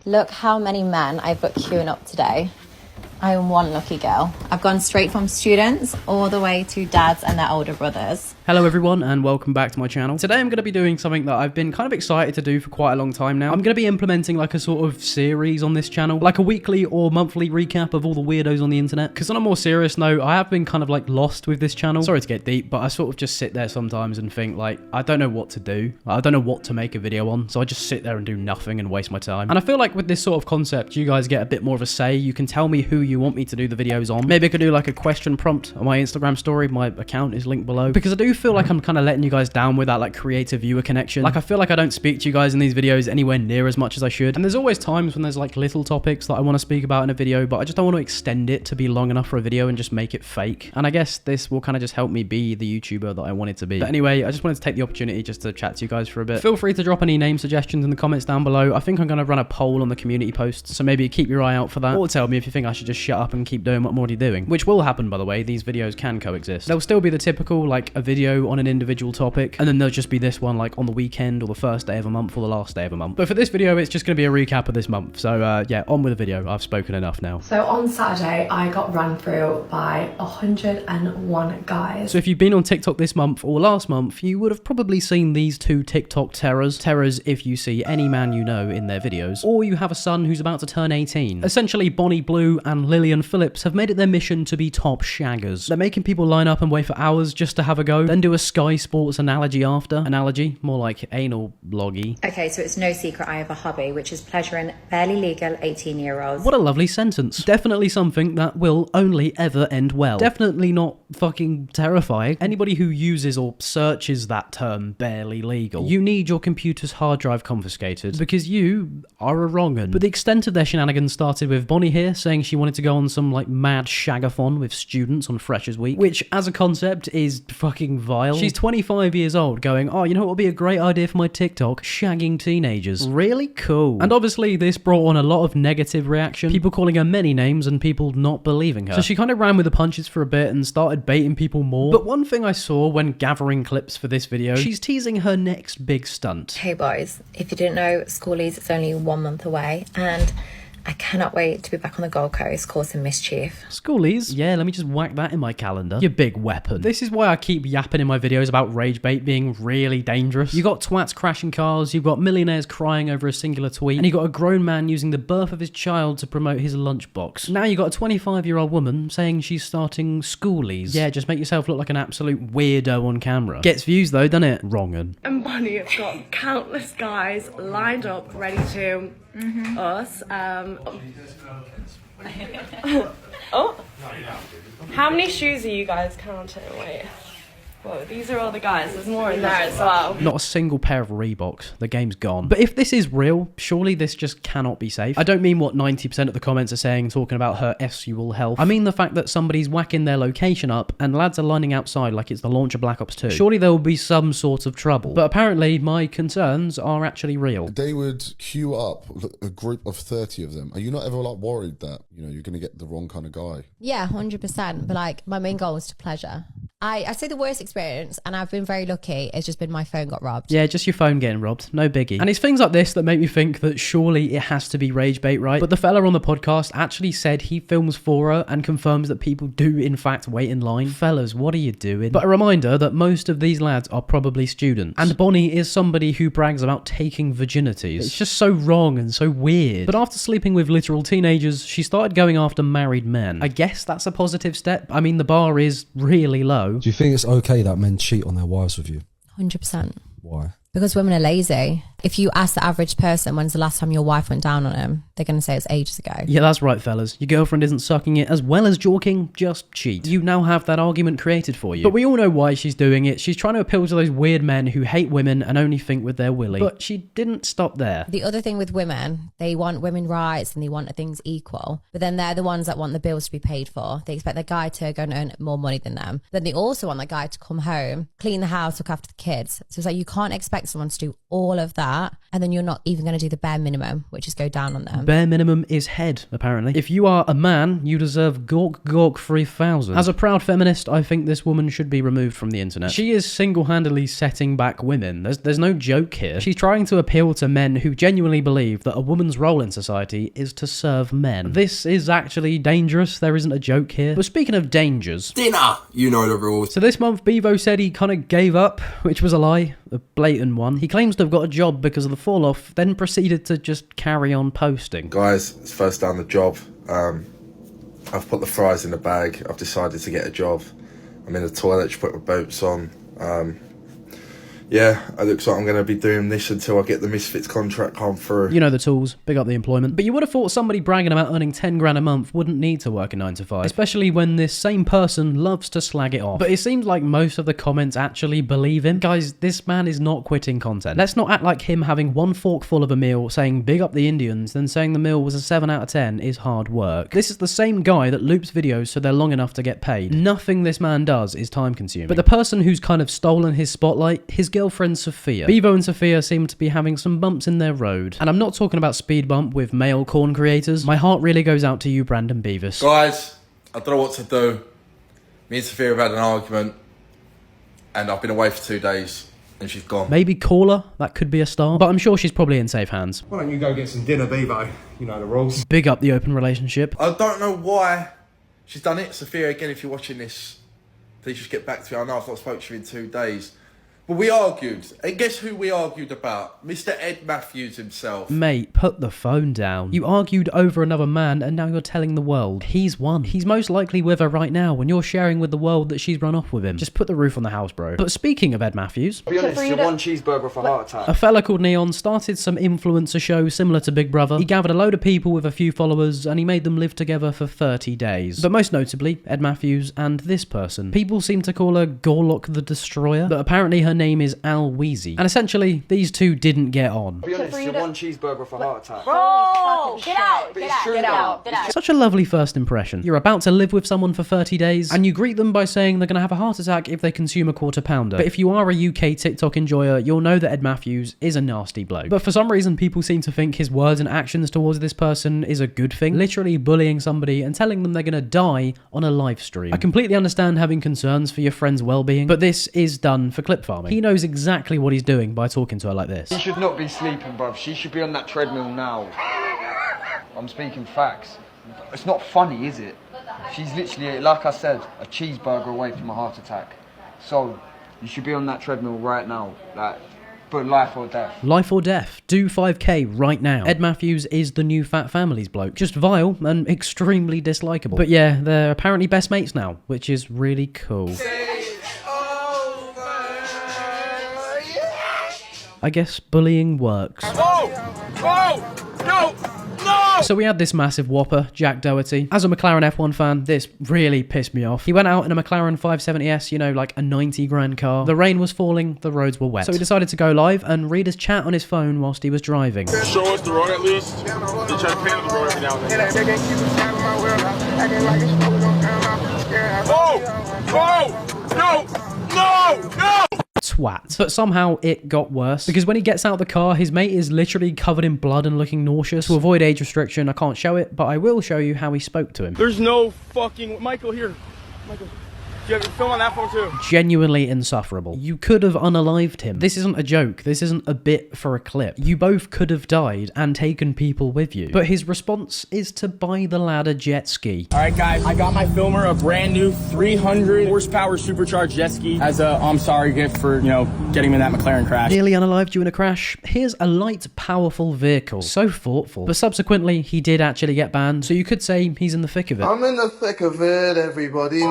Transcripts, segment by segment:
Look how many men I've got queuing up today. I am one lucky girl. I've gone straight from students all the way to dads and their older brothers. Hello everyone and welcome back to my channel. Today I'm going to be doing something that I've been kind of excited to do for quite a long time now. I'm going to be implementing like a sort of series on this channel, like a weekly or monthly recap of all the weirdos on the internet. Because on a more serious note, I have been kind of like lost with this channel. Sorry to get deep, but I sort of just sit there sometimes and think like, I don't know what to do. I don't know what to make a video on. So I just sit there and do nothing and waste my time. And I feel like with this sort of concept, you guys get a bit more of a say. You can tell me who you want me to do the videos on. Maybe I could do like a question prompt on my Instagram story. My account is linked below. Because I do feel like I'm kind of letting you guys down with that like creative viewer connection. Like I feel like I don't speak to you guys in these videos anywhere near as much as I should. And there's always times when there's like little topics that I want to speak about in a video, but I just don't want to extend it to be long enough for a video and just make it fake. And I guess this will kind of just help me be the YouTuber that I wanted to be. But anyway, I just wanted to take the opportunity just to chat to you guys for a bit. Feel free to drop any name suggestions in the comments down below. I think I'm going to run a poll on the community post, so maybe keep your eye out for that. Or tell me if you think I should just shut up and keep doing what I'm already doing, which will happen, by the way. These videos can coexist. There'll still be the typical like a video on an individual topic, and then there'll just be this one like on the weekend or the first day of a month or the last day of a month. But for this video, it's just going to be a recap of this month. So yeah, on with the video. I've spoken enough now. So on Saturday, I got run through by 101 guys. So if you've been on TikTok this month or last month, you would have probably seen these two TikTok terrors. Terrors if you see any man you know in their videos, or you have a son who's about to turn 18. Essentially, Bonnie Blue and Lillian Phillips have made it their mission to be top shaggers. They're making people line up and wait for hours just to have a go, then do a Sky Sports analogy after. Analogy? More like anal bloggy. Okay, so it's no secret I have a hobby, which is pleasuring barely legal 18-year-olds. What a lovely sentence. Definitely something that will only ever end well. Definitely not fucking terrifying. Anybody who uses or searches that term barely legal, you need your computer's hard drive confiscated because you are a wrong'un. But the extent of their shenanigans started with Bonnie here saying she wanted to go on some like mad shagathon with students on Freshers Week, which as a concept is fucking vile. She's 25 years old going, oh, you know what would be a great idea for my TikTok? Shagging teenagers. Really cool. And obviously this brought on a lot of negative reaction, people calling her many names and people not believing her. So she kind of ran with the punches for a bit and started baiting people more. But one thing I saw when gathering clips for this video, she's teasing her next big stunt. Hey boys, if you didn't know, schoolies is only 1 month away and I cannot wait to be back on the Gold Coast causing mischief. Schoolies? Yeah, let me just whack that in my calendar. Your big weapon. This is why I keep yapping in my videos about rage bait being really dangerous. You got twats crashing cars, you've got millionaires crying over a singular tweet, and you got a grown man using the birth of his child to promote his lunchbox. Now you got a 25-year-old woman saying she's starting schoolies. Yeah, just make yourself look like an absolute weirdo on camera. Gets views though, doesn't it? Wrong'un. And Bonnie have got countless guys lined up, ready to us. Oh, how many shoes are you guys counting? Wait. Whoa, these are all the guys. There's more in there as well. Not a single pair of Reeboks. The game's gone. But if this is real, surely this just cannot be safe. I don't mean what 90% of the comments are saying, talking about her sexual health. I mean the fact that somebody's whacking their location up and lads are lining outside like it's the launch of Black Ops 2. Surely there will be some sort of trouble. But apparently my concerns are actually real. They would queue up a group of 30 of them. Are you not ever like worried that, you know, you're going to get the wrong kind of guy? Yeah, 100%. But like my main goal is to pleasure. I say the worst experience, and I've been very lucky, it's just been my phone got robbed. Yeah, just your phone getting robbed. No biggie. And it's things like this that make me think that surely it has to be rage bait, right? But the fella on the podcast actually said he films for her and confirms that people do in fact wait in line. Fellas, what are you doing? But a reminder that most of these lads are probably students. And Bonnie is somebody who brags about taking virginities. It's just so wrong and so weird. But after sleeping with literal teenagers, she started going after married men. I guess that's a positive step. I mean, the bar is really low. Do you think it's okay that men cheat on their wives with you? 100%. Why? Because women are lazy. If you ask the average person when's the last time your wife went down on him, they're going to say it's ages ago. Yeah, that's right, fellas. Your girlfriend isn't sucking it as well as jorking, just cheat. You now have that argument created for you. But we all know why she's doing it. She's trying to appeal to those weird men who hate women and only think with their willy. But she didn't stop there. The other thing with women, they want women's rights and they want things equal. But then they're the ones that want the bills to be paid for. They expect the guy to go and earn more money than them. Then they also want the guy to come home, clean the house, look after the kids. So it's like you can't expect expect someone to do all of that and then you're not even going to do the bare minimum, which is go down on them. Bare minimum is head, apparently. If you are a man, you deserve Gork 3000. As a proud feminist, I think this woman should be removed from the internet. She is single-handedly setting back women. There's no joke here. She's trying to appeal to men who genuinely believe that a woman's role in society is to serve men. This is actually dangerous. There isn't a joke here. But speaking of dangers... Dinner! You know the rules. So this month, Bevo said he kind of gave up, which was a lie. A blatant one. He claims to have got a job because of the fall-off, then proceeded to just carry on posting. Guys, it's first down the job. I've put the fries in the bag. I've decided to get a job. I'm in the toilet, just put my boots on. Yeah, it looks like I'm going to be doing this until I get the Misfits contract come through. You know the tools, big up the employment. But you would have thought somebody bragging about earning 10 grand a month wouldn't need to work a 9 to 5, especially when this same person loves to slag it off. But it seems like most of the comments actually believe him. Guys, this man is not quitting content. Let's not act like him having one forkful of a meal, saying big up the Indians, then saying the meal was a 7 out of 10 is hard work. This is the same guy that loops videos so they're long enough to get paid. Nothing this man does is time consuming. But the person who's kind of stolen his spotlight, his girlfriend Sophia. Bevo and Sophia seem to be having some bumps in their road. And I'm not talking about speed bump with male corn creators. My heart really goes out to you, Brandon Beavis. Guys, I don't know what to do. Me and Sophia have had an argument, and I've been away for 2 days, and she's gone. Maybe call her, that could be a start. But I'm sure she's probably in safe hands. Why don't you go get some dinner, Bevo? You know the rules. Big up the open relationship. I don't know why she's done it. Sophia, again, if you're watching this, please just get back to me. I know I've not spoken to you in 2 days. But we argued, and guess who we argued about? Mr. Ed Matthews himself. Mate, put the phone down. You argued over another man, and now you're telling the world he's won. He's most likely with her right now when you're sharing with the world that she's run off with him. Just put the roof on the house, bro. But speaking of Ed Matthews... To be honest, you're one cheeseburger for a heart attack. A fella called Neon started some influencer show similar to Big Brother. He gathered a load of people with a few followers, and he made them live together for 30 days. But most notably, Ed Matthews and this person. People seem to call her Gorlock the Destroyer, but apparently her name is Al Weezy. And essentially, these two didn't get on. To be honest, you're one cheeseburger for a heart attack. Bro, get out. Such a lovely first impression. You're about to live with someone for 30 days, and you greet them by saying they're going to have a heart attack if they consume a quarter pounder. But if you are a UK TikTok enjoyer, you'll know that Ed Matthews is a nasty bloke. But for some reason, people seem to think his words and actions towards this person is a good thing. Literally bullying somebody and telling them they're going to die on a live stream. I completely understand having concerns for your friend's well-being, but this is done for clip farming. He knows exactly what he's doing by talking to her like this. She should not be sleeping, bruv. She should be on that treadmill now. I'm speaking facts. It's not funny, is it? She's literally, like I said, a cheeseburger away from a heart attack. So, you should be on that treadmill right now. Like, but life or death. Life or death. Do 5k right now. Ed Matthews is the new Fat Families bloke. Just vile and extremely dislikable. But yeah, they're apparently best mates now, which is really cool. I guess bullying works. No! So we had this massive whopper, Jack Doherty. As a McLaren F1 fan, this really pissed me off. He went out in a McLaren 570S, you know, like a 90 grand car. The rain was falling, the roads were wet. So he decided to go live and read his chat on his phone whilst he was driving. Show us the road at least. They try to pan the road every now and then. No! Twat. But somehow it got worse, because when he gets out of the car, his mate is literally covered in blood and looking nauseous. To avoid age restriction, I can't show it, but I will show you how he spoke to him. There's no fucking... Michael, here. Michael. Do you have film on that phone too? Genuinely insufferable. You could have unalived him. This isn't a joke. This isn't a bit for a clip. You both could have died and taken people with you. But his response is to buy the lad a jet ski. Alright guys, I got my filmer a brand new 300 horsepower supercharged jet ski as a I'm sorry gift for, you know, getting him in that McLaren crash. Nearly unalived you in a crash. Here's a light, powerful vehicle. So thoughtful. But subsequently, he did actually get banned, so you could say he's in the thick of it. I'm in the thick of it, everybody.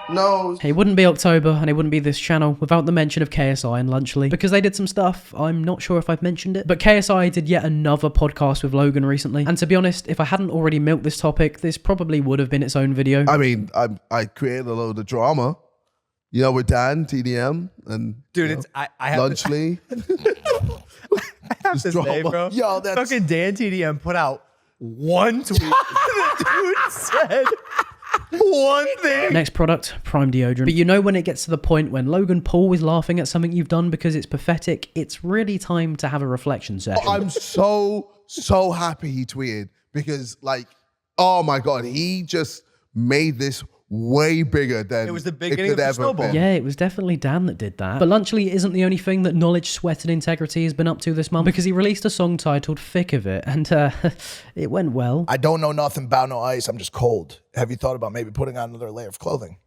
No. It wouldn't be October and it wouldn't be this channel without the mention of KSI and Lunchly, because they did some stuff. I'm not sure if I've mentioned it, but KSI did yet another podcast with Logan recently, and to be honest, if I hadn't already milked this topic, this probably would have been its own video. I mean, I created a load of drama, you know, with Dan, TDM, and dude, it's I have Lunchly. I have to say, bro. Yo, that's fucking Dan TDM put out one tweet. The dude said, One thing. Next product, Prime deodorant. But you know when it gets to the point when Logan Paul is laughing at something you've done because it's pathetic, it's really time to have a reflection session. I'm so happy he tweeted because, like, oh my God, he just made this way bigger than it was the it beginning could of the ever snowball. been. Yeah, it was definitely Dan that did that. But Lunchley isn't the only thing that Knowledge, Sweat and Integrity has been up to this month, because he released a song titled Thick of It, and it went well. I don't know nothing about no ice. I'm just cold. Have you thought about maybe putting on another layer of clothing?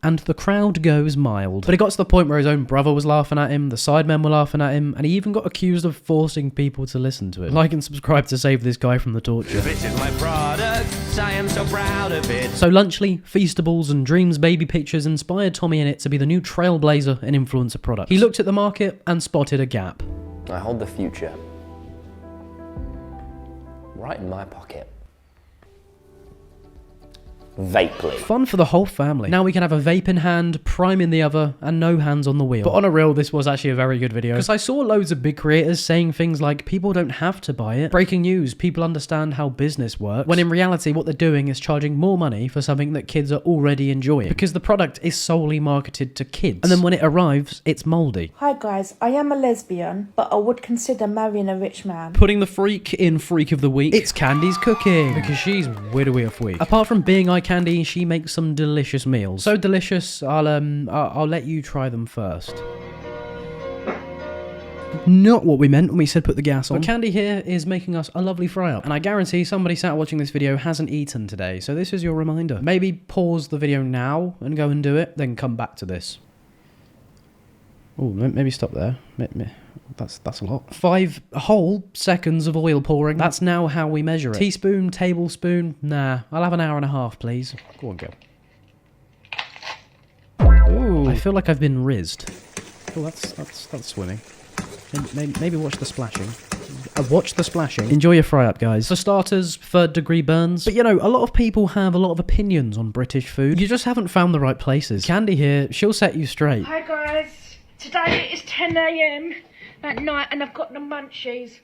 And the crowd goes mild. But it got to the point where his own brother was laughing at him, the sidemen were laughing at him, and he even got accused of forcing people to listen to it. Like and subscribe to save this guy from the torture. This is my product, I am so proud of it. So Lunchley, Feastables and Dreams Baby Pictures inspired Tommy Innit to be the new trailblazer in influencer products. He looked at the market and spotted a gap. I hold the future right in my pocket. Vapely. Fun for the whole family. Now we can have a vape in hand, Prime in the other, and no hands on the wheel. But on a real, this was actually a very good video, because I saw loads of big creators saying things like, people don't have to buy it. Breaking news, people understand how business works. When in reality, what they're doing is charging more money for something that kids are already enjoying, because the product is solely marketed to kids. And then when it arrives, it's moldy. Hi guys, I am a lesbian, but I would consider marrying a rich man. Putting the freak in Freak of the Week, it's Candy's cooking, because she's widowy of week. Apart from being eye candy, she makes some delicious meals. So delicious, I'll let you try them first. Not what we meant when we said put the gas on. But Candy here is making us a lovely fry up, and I guarantee somebody sat watching this video hasn't eaten today, so this is your reminder. Maybe pause the video now and go and do it, then come back to this. Oh, maybe stop there. That's a lot. 5 whole seconds of oil pouring. That's now how we measure it. Teaspoon, tablespoon. Nah, I'll have an hour and a half, please. Go on, go. Ooh, I feel like I've been rizzed. Oh, that's swimming. Maybe watch the splashing. Watch the splashing. Enjoy your fry up, guys. For starters, 3rd degree burns. But you know, a lot of people have a lot of opinions on British food. You just haven't found the right places. Candy here, she'll set you straight. Hi guys, today is 10 AM at night and I've got the munchies.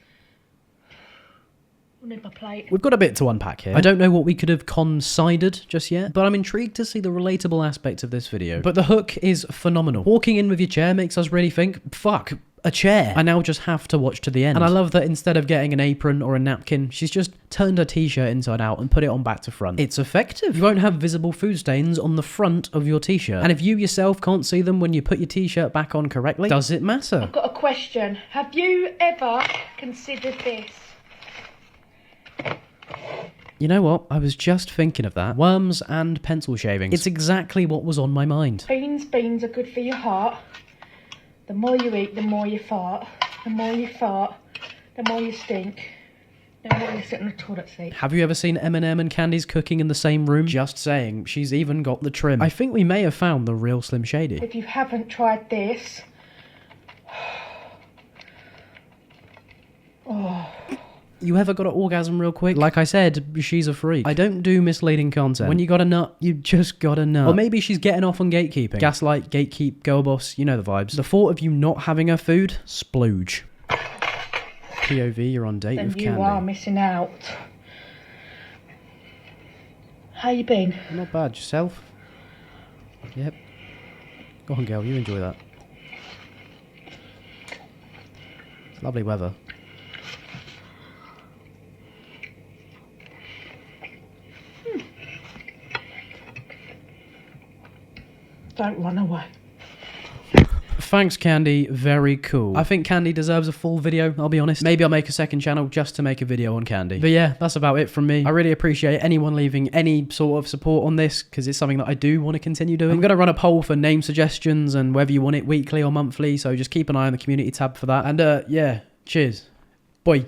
I need my plate. We've got a bit to unpack here. I don't know what we could have considered just yet, but I'm intrigued to see the relatable aspect of this video. But the hook is phenomenal. Walking in with your chair makes us really think, fuck, a chair. I now just have to watch to the end. And I love that instead of getting an apron or a napkin, she's just turned her t-shirt inside out and put it on back to front. It's effective. You won't have visible food stains on the front of your t-shirt. And if you yourself can't see them when you put your t-shirt back on correctly, does it matter? I've got a question. Have you ever considered this? You know what? I was just thinking of that. Worms and pencil shavings. It's exactly what was on my mind. Beans are good for your heart. The more you eat, the more you fart. The more you fart, the more you stink. The more you sit on the toilet seat. Have you ever seen Eminem and Candy's cooking in the same room? Just saying. She's even got the trim. I think we may have found the real Slim Shady. If you haven't tried this... Oh... You ever got an orgasm real quick? Like I said, she's a freak. I don't do misleading content. When you got a nut, you just got a nut. Or maybe she's getting off on gatekeeping. Gaslight, gatekeep, girl boss, you know the vibes. The thought of you not having her food? Splooge. POV, you're on date with Candy. Then you are missing out. How you been? Not bad. Yourself? Yep. Go on, girl. You enjoy that. It's lovely weather. Don't run away. Thanks, Candy. Very cool. I think Candy deserves a full video, I'll be honest. Maybe I'll make a second channel just to make a video on Candy. But yeah, that's about it from me. I really appreciate anyone leaving any sort of support on this, because it's something that I do want to continue doing. I'm going to run a poll for name suggestions and whether you want it weekly or monthly, so just keep an eye on the community tab for that. And yeah, cheers. Bye.